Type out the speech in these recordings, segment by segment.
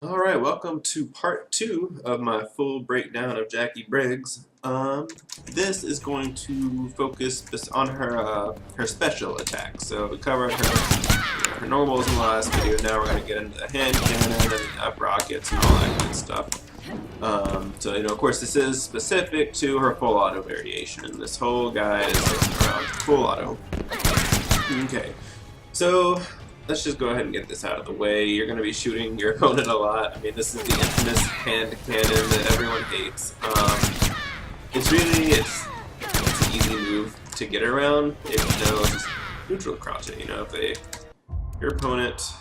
Alright, welcome to part 2 of my full breakdown of Jacqui Briggs. This is going to focus on her special attack. So we covered her normals in the last video. Now we're going to get into the hand cannon and the up rockets and all that good stuff. Of course, this is specific to her full auto variation. This whole guy is around full auto. Okay, so let's just go ahead and get this out of the way. You're going to be shooting your opponent a lot. I mean, this is the infamous hand cannon that everyone hates. It's an easy move to get around if you know just neutral crouch it. If your opponent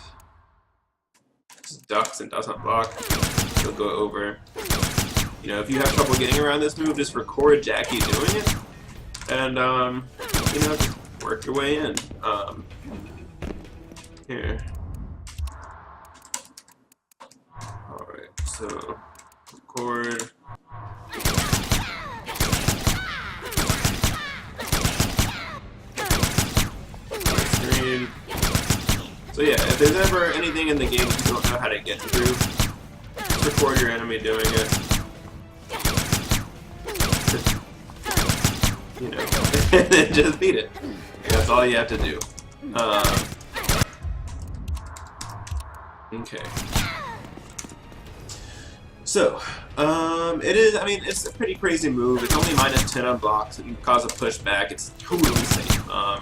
just ducks and doesn't block, he'll go over. If you have trouble getting around this move, just record Jacqui doing it, and just work your way in. Here. Alright, so record. Screen. So yeah, if there's ever anything in the game that you don't know how to get through, just record your enemy doing it. And then just beat it. That's all you have to do. Okay. So, it's a pretty crazy move. It's only -10 on blocks. It can cause a pushback. It's totally safe. A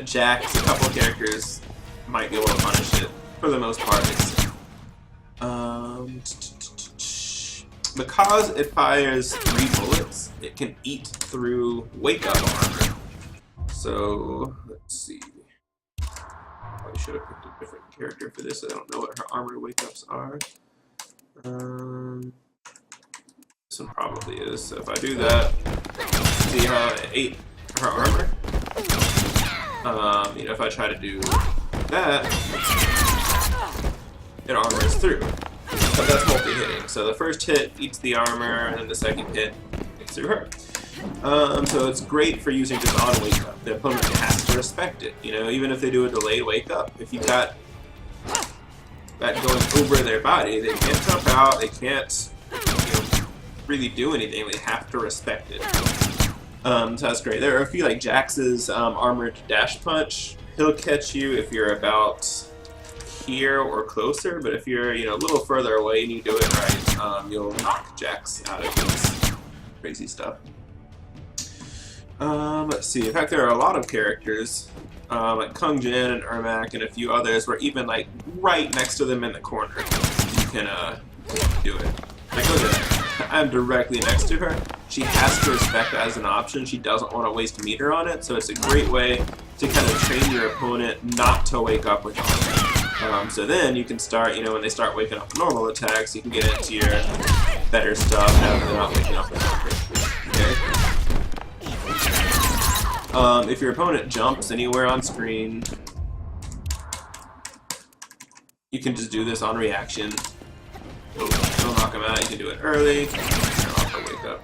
Jax, a couple of characters might be able to punish it. For the most part, it's safe. Because it fires 3 bullets, it can eat through wake-up armor. So, let's see. I should have picked a different character for this. I don't know what her armor wake-ups are. This one probably is. So if I do that, see how it ate her armor? If I try to do that, it armors through. But that's multi-hitting. So the first hit eats the armor, and then the second hit gets through her. So it's great for using just on wake up. The opponent has to respect it. Even if they do a delayed wake up, if you got that going over their body, they can't jump out. They can't, really do anything. They have to respect it. So that's great. There are a few like Jax's armored dash punch. He'll catch you if you're about here or closer, but if you're a little further away and you do it right, you'll knock Jax out of his crazy stuff. Let's see. In fact, there are a lot of characters, like Kung Jin and Ermac and a few others, where even like right next to them in the corner, you can do it. Like look at that. I'm directly next to her. She has to respect that as an option. She doesn't want to waste meter on it, so it's a great way to kind of train your opponent not to wake up with armor. So then you can start, when they start waking up with normal attacks, you can get into your better stuff now that they're not waking up with armor. Okay? If your opponent jumps anywhere on screen, you can just do this on reaction. It'll knock them out. You can do it early. Turn off or wake up.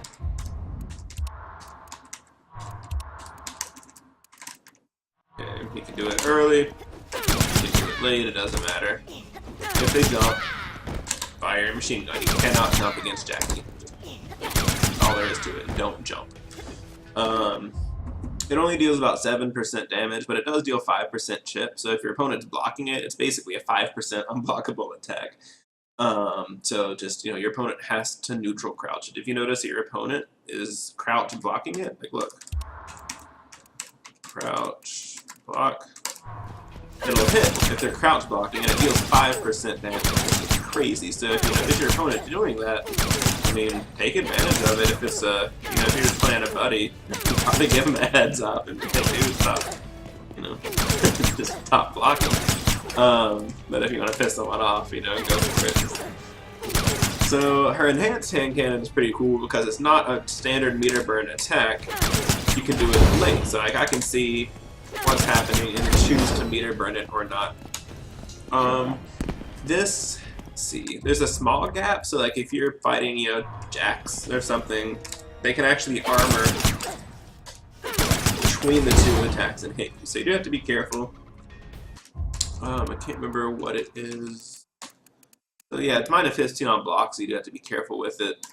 Okay, you can do it early. You can do it late. It doesn't matter. If they jump, fire your machine gun. You cannot jump against Jacqui. All there is to it. Don't jump. It only deals about 7% damage, but it does deal 5% chip, so if your opponent's blocking it, it's basically a 5% unblockable attack. So just, your opponent has to neutral crouch it. If you notice that your opponent is crouch blocking it, like look. Crouch, block. It'll hit if they're crouch blocking it. It deals 5% damage, which is crazy. So if your opponent doing that, take advantage of it. If it's if you're just playing a buddy, you probably give them a heads up and they do stuff. Just stop blocking. But if you want to piss someone off, go for it. So her enhanced hand cannon is pretty cool because it's not a standard meter burn attack. You can do it late, so I can see what's happening and choose to meter burn it or not. Let's see, there's a small gap, so like if you're fighting, Jax or something, they can actually armor between the two attacks and hit you. So you do have to be careful. I can't remember what it is. So yeah, it's -15 on block, so you do have to be careful with it.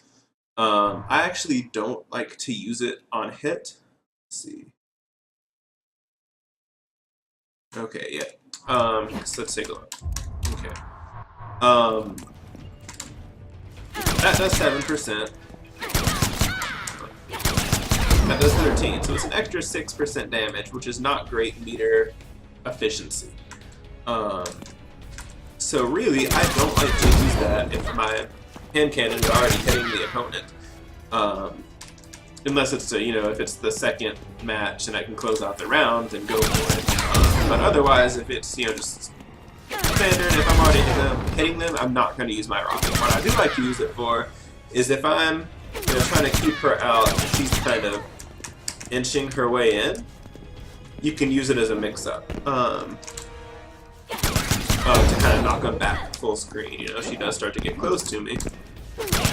I actually don't like to use it on hit. Let's see. Okay, yeah. So let's take a look. Okay. That does 7%. That does 13, so it's an extra 6% damage, which is not great meter efficiency. So really, I don't like to use that if my hand cannon is already hitting the opponent. Unless it's if it's the second match and I can close out the round and go for it. But otherwise, if it's just standard, if I'm already hitting them, I'm not going to use my rocket. What I do like to use it for is if I'm trying to keep her out, if she's kind of inching her way in, you can use it as a mix-up. To kind of knock them back full screen. She does start to get close to me.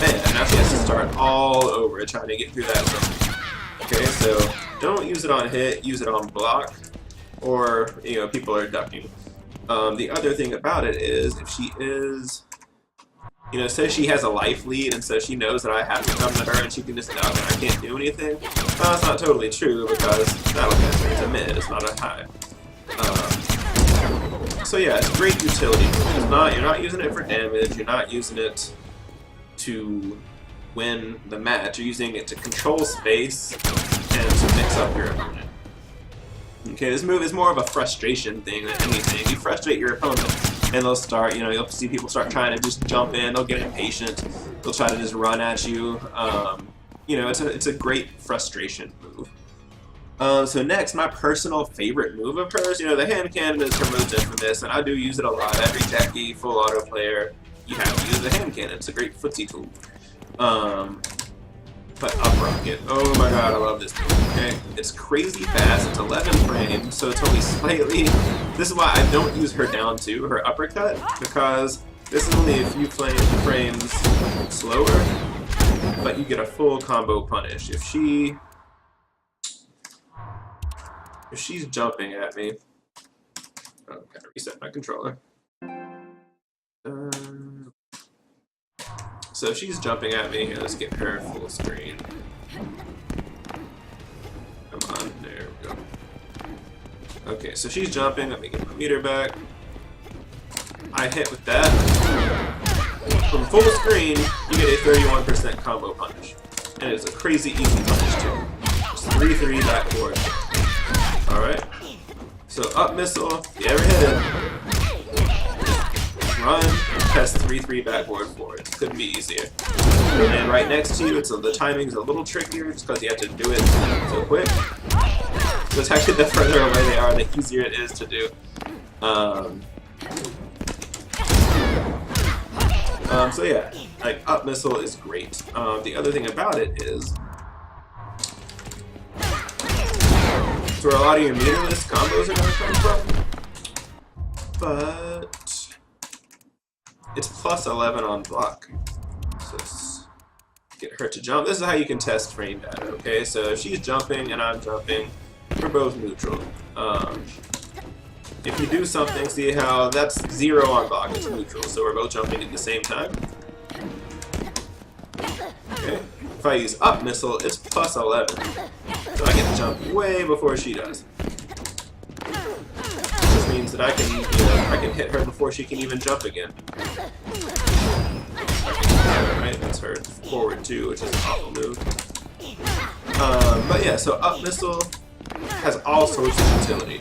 Man, now she has to start all over trying to get through that zone. Okay, so don't use it on hit, use it on block, or people are ducking. The other thing about it is if she is, say she has a life lead and so she knows that I have to come to her and she can just duck and I can't do anything. Well, that's not totally true because that'll catch her. It's a mid, it's not a high. So yeah, it's great utility. You're not using it for damage. You're not using it to win the match. You're using it to control space and to mix up your opponent. Okay, this move is more of a frustration thing than anything. You frustrate your opponent, and they'll start. You'll see people start trying to just jump in. They'll get impatient. They'll try to just run at you. It's a great frustration move. So next, my personal favorite move of hers, the hand cannon is her most infamous, and I do use it a lot. Every Jacqui full auto player, you have to use the hand cannon. It's a great footsie tool. But up rocket, oh my god, I love this move. Okay, it's crazy fast. It's 11 frames, so it's only slightly. This is why I don't use her down two, her uppercut, because this is only a few frames slower, but you get a full combo punish. If she's jumping at me, oh, gotta reset my controller. So if she's jumping at me, let's get her full screen. Come on, there we go. Okay, so she's jumping, let me get my meter back. I hit with that. From full screen, you get a 31% combo punish. And it's a crazy easy punish too. Just 3-3 backboard. Alright. So up missile, if you ever hit it, run, test 3-3 backboard forward. Couldn't be easier. And then right next to you, the timing's a little trickier just because you have to do it so quick. So it's actually the further away they are, the easier it is to do. So yeah, like up missile is great. The other thing about it is it's where a lot of your meterless combos are going to come from. But it's plus 11 on block. So let's get her to jump. This is how you can test frame data, okay? So if she's jumping and I'm jumping, we're both neutral. If you do something, see how that's 0 on block, it's neutral, so we're both jumping at the same time. Okay. If I use up missile, it's plus 11. So I get to jump way before she does. This means that I can hit her before she can even jump again. Right, that's her forward 2, which is an awful move. But yeah, so up missile has all sorts of utility.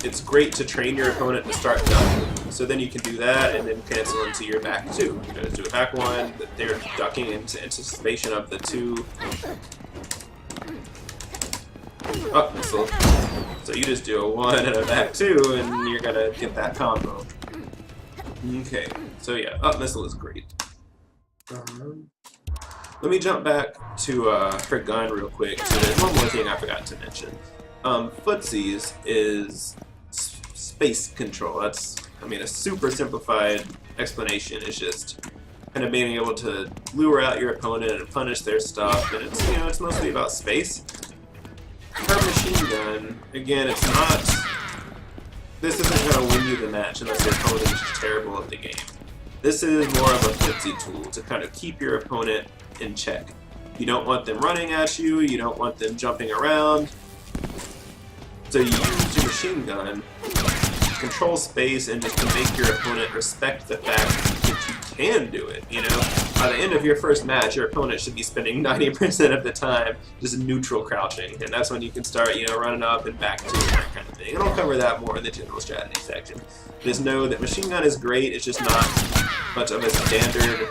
It's great to train your opponent to start ducking. So then you can do that and then cancel into your back 2. You're going to do a back 1, they're ducking into anticipation of the 2 up missile. So you just do a 1 and a back 2 and you're going to get that combo. Okay, so yeah, up missile is great. Let me jump back to her gun real quick. So there's one more thing I forgot to mention. Footsies is space control. That's, a super simplified explanation. It's just kind of being able to lure out your opponent and punish their stuff, and it's, it's mostly about space. Her machine gun, again, it's not, this isn't going to win you the match unless your opponent is just terrible at the game. This is more of a footsie tool to kind of keep your opponent in check. You don't want them running at you, you don't want them jumping around. So you use your machine gun to control space and just to make your opponent respect the fact that you can do it, you know? By the end of your first match, your opponent should be spending 90% of the time just neutral crouching, and that's when you can start, you know, running up and back to that kind of thing. And I'll cover that more in the general strategy section. Just know that machine gun is great, it's just not much of a standard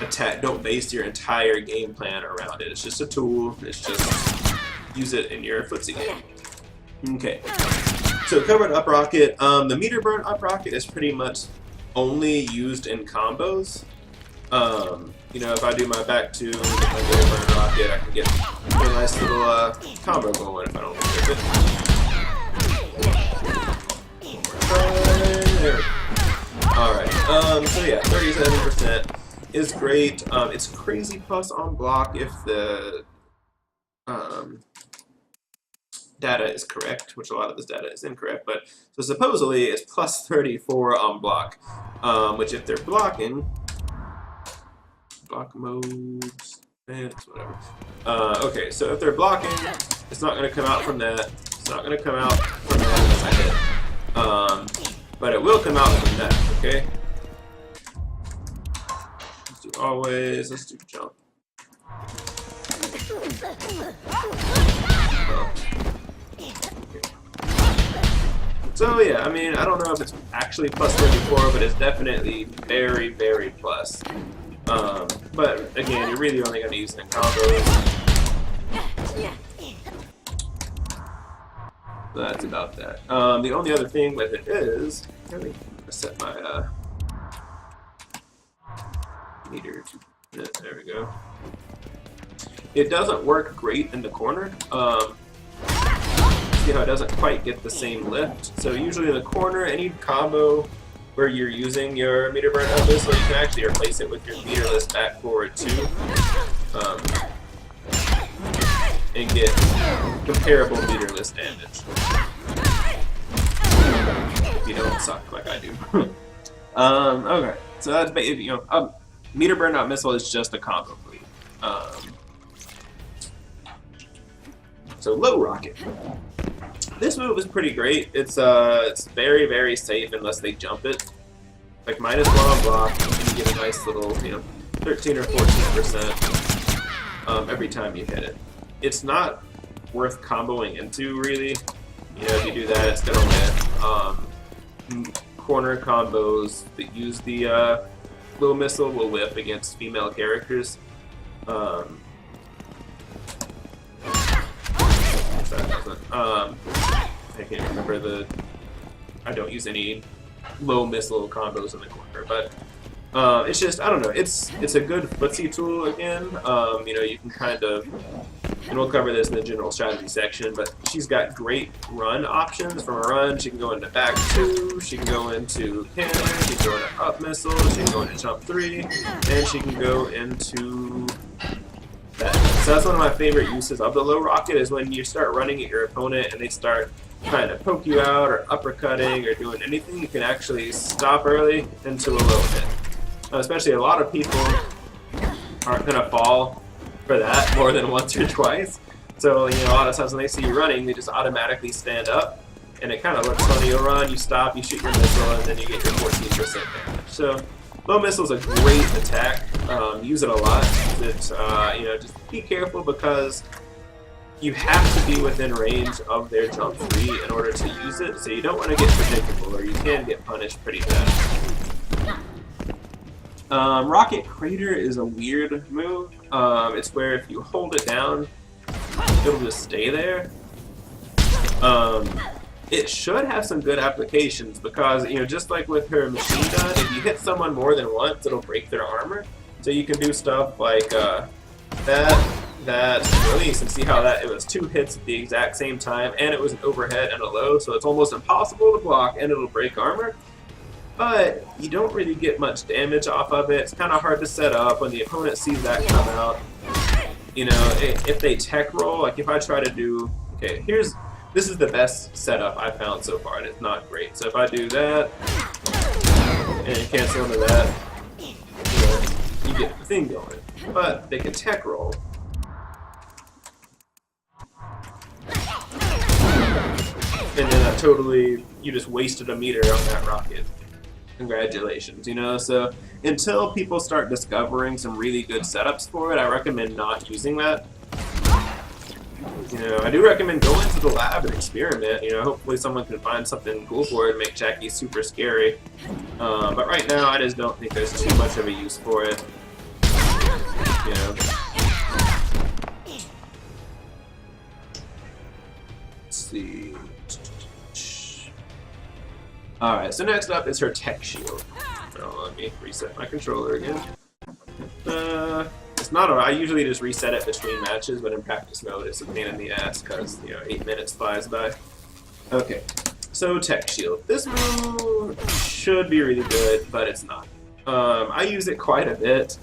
attack. Don't base your entire game plan around it. It's just a tool, it's just use it in your footsie game. Okay, so covered up rocket. The meter burn up rocket is pretty much only used in combos. You know, if I do my back two, if I get a burn rocket, I can get a nice little combo going if I don't skip it. There. Alright, so yeah, 37% is great. It's crazy plus on block if the data is correct, which a lot of this data is incorrect, but so supposedly it's plus 34 on block, which if they're blocking, block modes, whatever. Okay, so if they're blocking, it's not going to come out from that, it's not going to come out from that unless I hit, but it will come out from that, okay? Let's do always, let's do jump. So yeah, I mean, I don't know if it's actually plus 34, but it's definitely very, very plus. But again, you're really only going to use it in combos. So that's about that. The only other thing with it is, let me set my meter to, there we go. It doesn't work great in the corner. See how it doesn't quite get the same lift. So usually in the corner, any combo where you're using your meter burn up missile, you can actually replace it with your meterless back forward too, and get comparable meterless damage. If you don't suck like I do. Okay, so that's meter burn up missile is just a combo for you. So low rocket. This move is pretty great. It's very, very safe unless they jump it. Like -1 on block, and you get a nice little, 13 or 14% every time you hit it. It's not worth comboing into, really. If you do that, it's gonna win. Corner combos that use the low missile will whip against female characters. I can't remember I don't use any low missile combos in the corner, but it's just, I don't know, it's a good footsie tool again. You can kind of, and we'll cover this in the general strategy section, but she's got great run options. From a run, she can go into back 2, she can go into cannon, she can go into up missile, she can go into jump 3, and she can go into that. So that's one of my favorite uses of the low rocket, is when you start running at your opponent and they start trying to poke you out or uppercutting or doing anything, you can actually stop early into a low hit. Especially a lot of people aren't going to fall for that more than once or twice. So, a lot of times when they see you running, they just automatically stand up, and it kind of looks funny. You'll run, you stop, you shoot your missile, and then you get your 14% damage. So, low missile is a great attack. Use it a lot. It's, just be careful because you have to be within range of their jump 3 in order to use it. So you don't want to get predictable, or you can get punished pretty bad. Rocket Crater is a weird move. It's where if you hold it down, it'll just stay there. It should have some good applications because, just like with her machine gun, if you hit someone more than once, it'll break their armor. So you can do stuff like that release, and see how it was 2 hits at the exact same time, and it was an overhead and a low, so it's almost impossible to block, and it'll break armor. But you don't really get much damage off of it. It's kind of hard to set up when the opponent sees that come out. If they tech roll, like if I try to do, okay, this is the best setup I've found so far, and it's not great. So if I do that, And cancel into that, you know, you get the thing going. But they can tech roll. And then totally, you just wasted a meter on that rocket. Congratulations, you know? So until people start discovering some really good setups for it, I recommend not using that. You know, I do recommend going to the lab and experiment. You know, hopefully someone can find something cool for it and make Jacqui super scary. But right now, I just don't think there's too much of a use for it. You know. Let's see. Alright, so next up is her tech shield. Oh, let me reset my controller again. It's not I usually just reset it between matches, but in practice mode it's a pain in the ass because, you know, 8 minutes flies by. Okay, so tech shield. This move should be really good, but it's not. I use it quite a bit,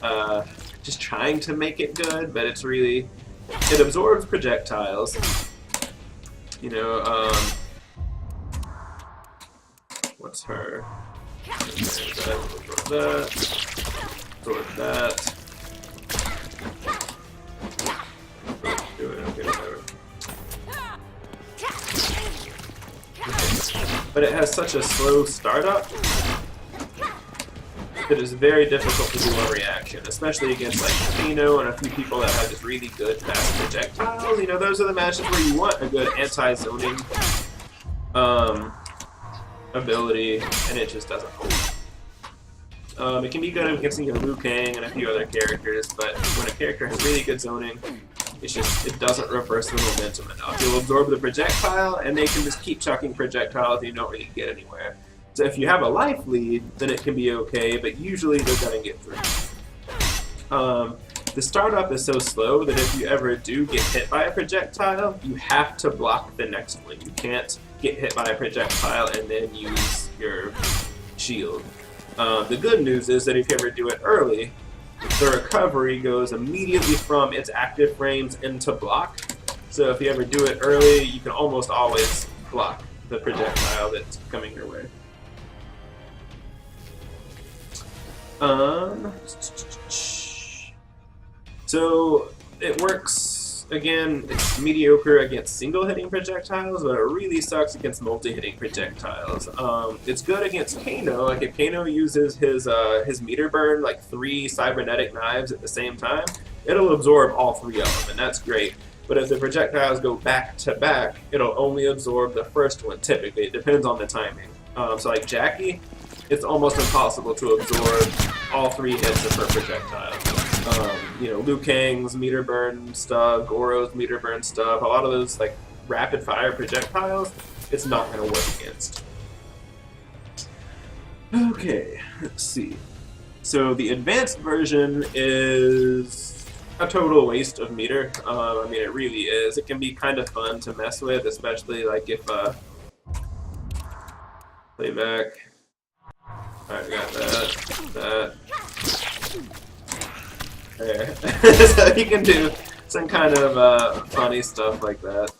just trying to make it good, but it's really... It absorbs projectiles. You know, what's her? Absorb that. Do it, okay, whatever. Okay. But it has such a slow startup that it's very difficult to do a reaction, especially against like Kano and a few people that have just really good fast projectiles. You know, those are the matches where you want a good anti-zoning ability, and it just doesn't hold. It can be good against Liu Kang and a few other characters, but when a character has really good zoning, it's just, it doesn't reverse the momentum enough. You'll absorb the projectile, and they can just keep chucking projectiles and you don't really get anywhere. So if you have a life lead, then it can be okay, but usually they're gonna get through. The startup is so slow that if you ever do get hit by a projectile, you have to block the next one. You can't get hit by a projectile and then use your shield. The good news is that if you ever do it early, the recovery goes immediately from its active frames into block. So if you ever do it early, you can almost always block the projectile that's coming your way. So it works, again, it's mediocre against single-hitting projectiles, but it really sucks against multi-hitting projectiles. It's good against Kano. Like if Kano uses his meter burn, like 3 cybernetic knives at the same time, it'll absorb all 3 of them, and that's great. But if the projectiles go back to back, it'll only absorb the first one typically. It depends on the timing. So like Jacqui, it's almost impossible to absorb all 3 hits of her projectile. You know, Liu Kang's meter burn stuff, Goro's meter burn stuff, a lot of those like rapid fire projectiles, it's not going to work against. Okay, let's see. So the advanced version is a total waste of meter. I mean, it really is. It can be kind of fun to mess with, especially like if playback. Alright, got that. There. So you can do some kind of funny stuff like that.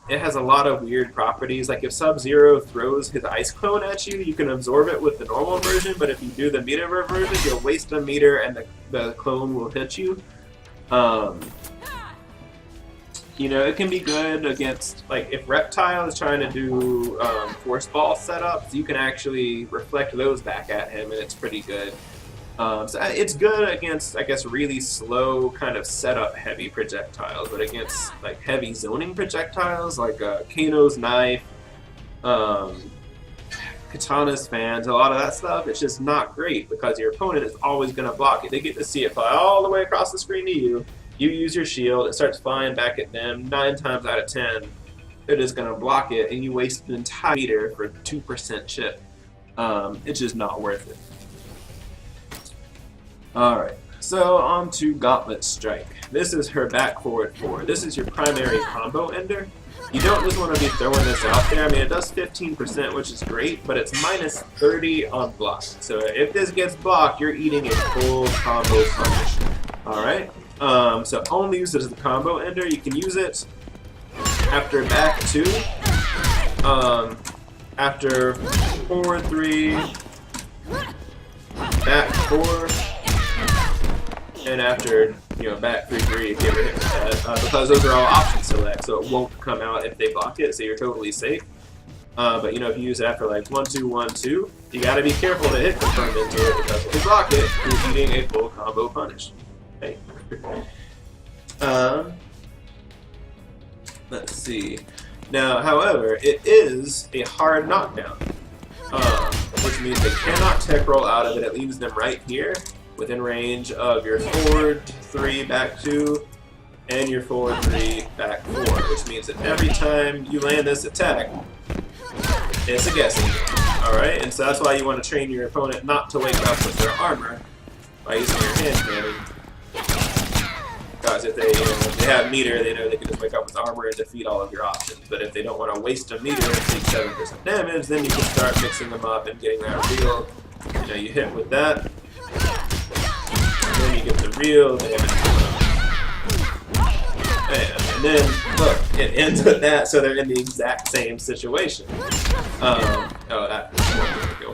It has a lot of weird properties. Like if Sub-Zero throws his ice clone at you, you can absorb it with the normal version, but if you do the meter version, you'll waste a meter and the clone will hit you. You know, it can be good against, like, if Reptile is trying to do force ball setups, you can actually reflect those back at him, and it's pretty good. So it's good against, I guess, really slow, kind of setup-heavy projectiles, but against, like, heavy zoning projectiles, like Kano's knife, Katana's fans, a lot of that stuff, it's just not great, because your opponent is always going to block it. They get to see it fly all the way across the screen to you. You use your shield, it starts flying back at them, 9 times out of 10, they're just going to block it, and you waste an entire meter for 2% chip. It's just not worth it. Alright, so on to Gauntlet Strike. This is her back forward 4. This is your primary combo ender. You don't just want to be throwing this out there. I mean, it does 15%, which is great, but it's minus 30 on block. So if this gets blocked, you're eating a full combo punish. Alright? So only use it as the combo ender. You can use it after back 2. after forward 3, back 4, and after, you know, back 3-3 if you ever hit with that, because those are all option select, so it won't come out if they block it, so you're totally safe. But you know, if you use it after like 1-2, 1-2, you gotta be careful to hit confirmed into it, because if you block it, you're eating a full combo punish. Okay. Let's see. Now, however, it is a hard knockdown, which means they cannot tech roll out of it. It leaves them right here, within range of your forward 3, back 2, and your forward 3, back 4, which means that every time you land this attack, it's a guessing game, alright? And so that's why you want to train your opponent not to wake up with their armor by using your hand cannon. Because if they have meter, they know they can just wake up with armor and defeat all of your options. But if they don't want to waste a meter and take 7% damage, then you can start mixing them up and getting that real. You know, you hit with that, and then you get the real damage. And then, look, it ends with that, so they're in the exact same situation. We'll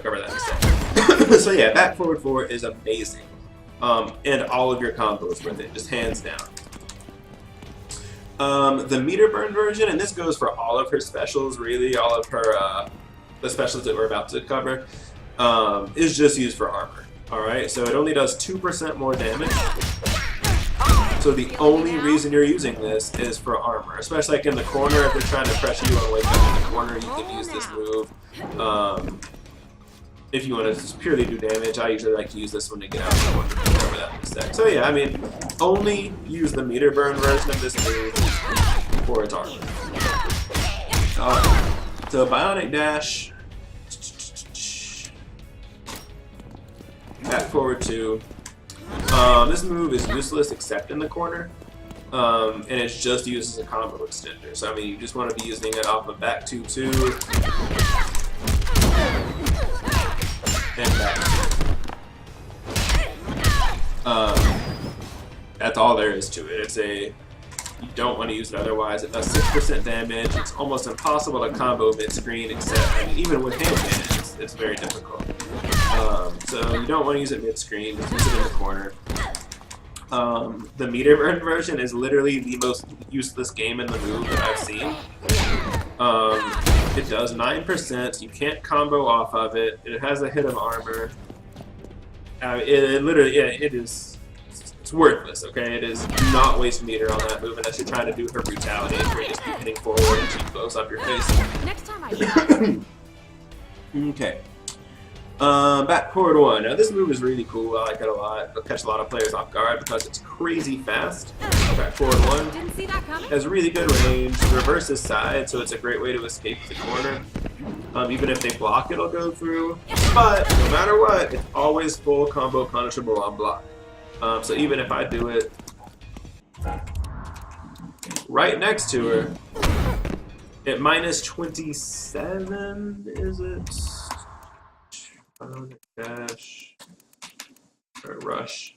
cover that in a second. So yeah, back forward 4 is amazing. And all of your combos with it, just hands down. The meter burn version, and this goes for all of her specials, really, all of her, the specials that we're about to cover, is just used for armor. Alright, so it only does 2% more damage. So the only reason you're using this is for armor, especially like in the corner. If they're trying to pressure you and wake up in the corner, you can use this move. If you want to just purely do damage, I usually like to use this one to get out of the corner and cover that mistake. So yeah, I mean, only use the meter burn version of this move for its armor. So Bionic Dash, back forward 2. This move is useless except in the corner, and it's just used as a combo extender. So I mean, you just want to be using it off of back 2-2 and back 2. That's all there is to it. You don't want to use it otherwise. It does 6% damage. It's almost impossible to combo mid-screen, except, I mean, even with hand cannon, it's very difficult. So you don't want to use it mid-screen, just use it in the corner. The meter burn version is literally the most useless game in the move that I've seen. It does 9%, you can't combo off of it, it has a hit of armor. It literally, yeah, it's worthless, okay? It is not waste meter on that move unless you're trying to do her brutality and you're just hitting forward and she blows up your face. Next time I Okay. Back forward 1. Now this move is really cool. I like it a lot. It'll catch a lot of players off guard because it's crazy fast. Back forward 1. didn't see that coming. Has really good range. Reverses side, so it's a great way to escape the corner. Even if they block, it'll go through. But no matter what, it's always full combo punishable on block. So even if I do it right next to her, at minus 27, is it? Dash or rush.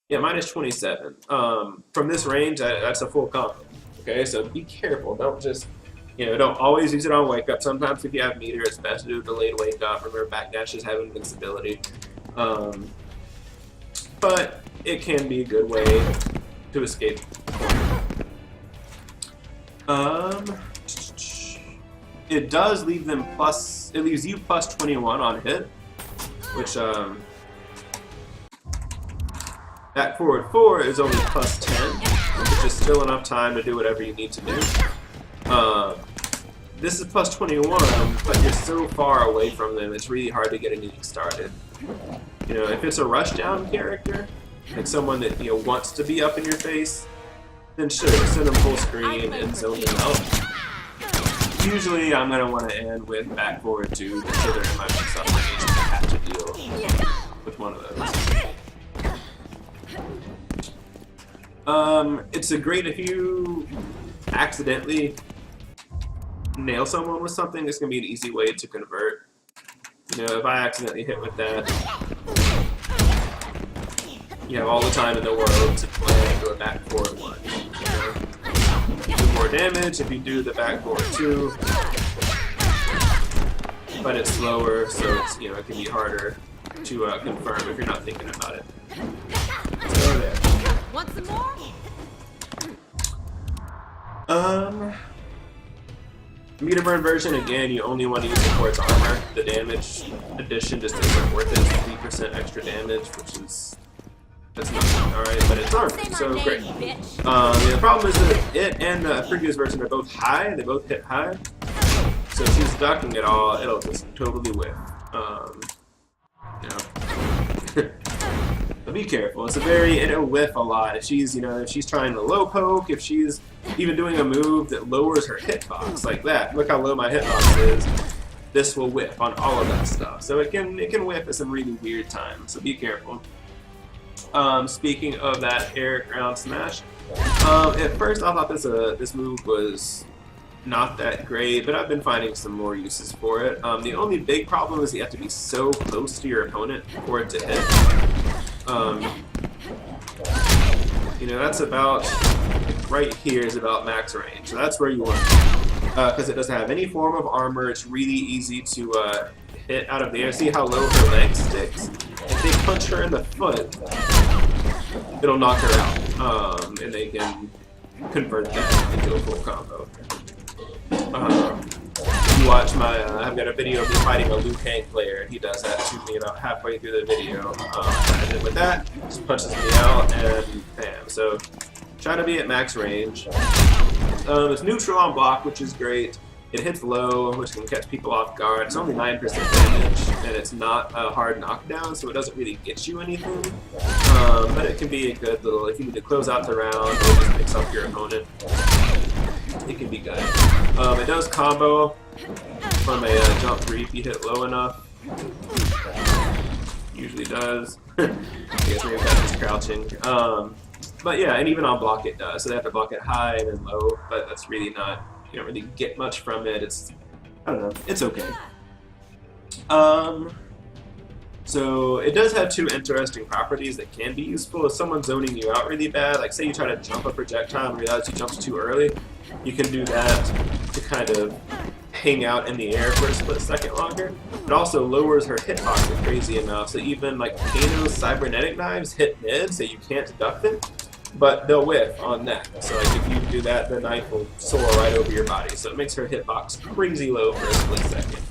Yeah, minus 27. From this range, that's a full combo. Okay, so be careful. Don't just, don't always use it on wake up. Sometimes if you have meter, it's best to do delayed wake up. Remember, backdashes have invincibility. But it can be a good way to escape. It does leave them plus. It leaves you plus 21 on hit, which back forward 4 is only plus 10, which is still enough time to do whatever you need to do. This is plus 21, but you're so far away from them, it's really hard to get anything started. If it's a rushdown character, like someone that wants to be up in your face, then sure, send them full screen and zone them out. Usually, I'm going to want to end with back forward 2, just so they're in my mix-up range and I have to deal with one of those. It's a great if you accidentally nail someone with something, it's going to be an easy way to convert. If I accidentally hit with that, you have all the time in the world to play and go back forward 1. Do more damage if you do the back forward 2. but it's slower, so it's, you know, it can be harder to confirm if you're not thinking about it. So there. Want some more? Meter burn version, again, you only want to use it for its armor. The damage addition just isn't worth it. 3% extra damage, which is, that's nothing, alright, but it's armor, so great. The problem is that it and the previous version are both high, they both hit high. So if she's ducking it all, it'll just totally whiff. You know. So be careful. It's a very, it'll whiff a lot. If she's, you know, if she's trying to low poke, if she's even doing a move that lowers her hitbox like that. Look how low my hitbox is. This will whiff on all of that stuff. So it can whiff at some really weird times. So be careful. Speaking of that air ground smash, at first I thought this move was not that great, but I've been finding some more uses for it. The only big problem is you have to be so close to your opponent for it to hit. You know, that's about, right here is about max range, so that's where you want it. Because it doesn't have any form of armor, it's really easy to hit out of the air. See how low her leg sticks? If they punch her in the foot, it'll knock her out, and they can convert that into a full combo. If you watch my, I've got a video of me fighting a Liu Kang player, and he does that to me about halfway through the video. And then with that, just punches me out, and bam. So, try to be at max range. It's neutral on block, which is great. It hits low, which can catch people off guard. It's only 9% damage, and it's not a hard knockdown, so it doesn't really get you anything. But it can be a good little, if you need to close out the round, or just mix up your opponent, it can be good. It does combo from a jump 3 if you hit low enough. Usually does. I guess maybe that's just crouching. But yeah, and even on block it does. So they have to block it high and then low, but that's really not, you don't really get much from it. It's, I don't know, it's okay. So it does have two interesting properties that can be useful. If someone's zoning you out really bad, like say you try to jump a projectile and realize you jumped too early, you can do that to kind of hang out in the air for a split second longer. It also lowers her hitbox a crazy amount, so even like Kano's cybernetic knives hit mid, so you can't duck them, but they'll whiff on that. So like if you do that, the knife will soar right over your body, so it makes her hitbox crazy low for a split second.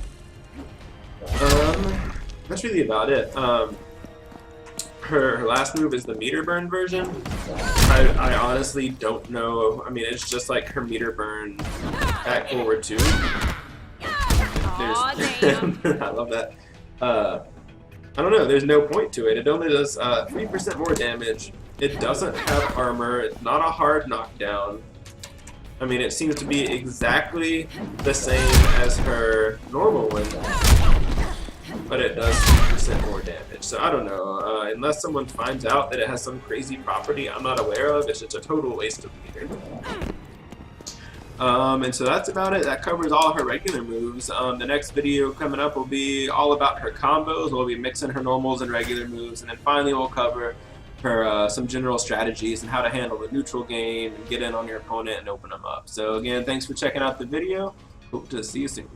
That's really about it. Her last move is the meter burn version. I honestly don't know. I mean, it's just like her meter burn back forward 2. I love that. I don't know, there's no point to it. It only does 3% more damage. It doesn't have armor. It's not a hard knockdown. I mean, it seems to be exactly the same as her normal one, but it does 3% more damage. So I don't know, unless someone finds out that it has some crazy property I'm not aware of, it's just a total waste of meter. And so that's about it. That covers all her regular moves. The next video coming up will be all about her combos. We'll be mixing her normals and regular moves, and then finally we'll cover her some general strategies and how to handle the neutral game and get in on your opponent and open them up. So again, thanks for checking out the video. Hope to see you soon.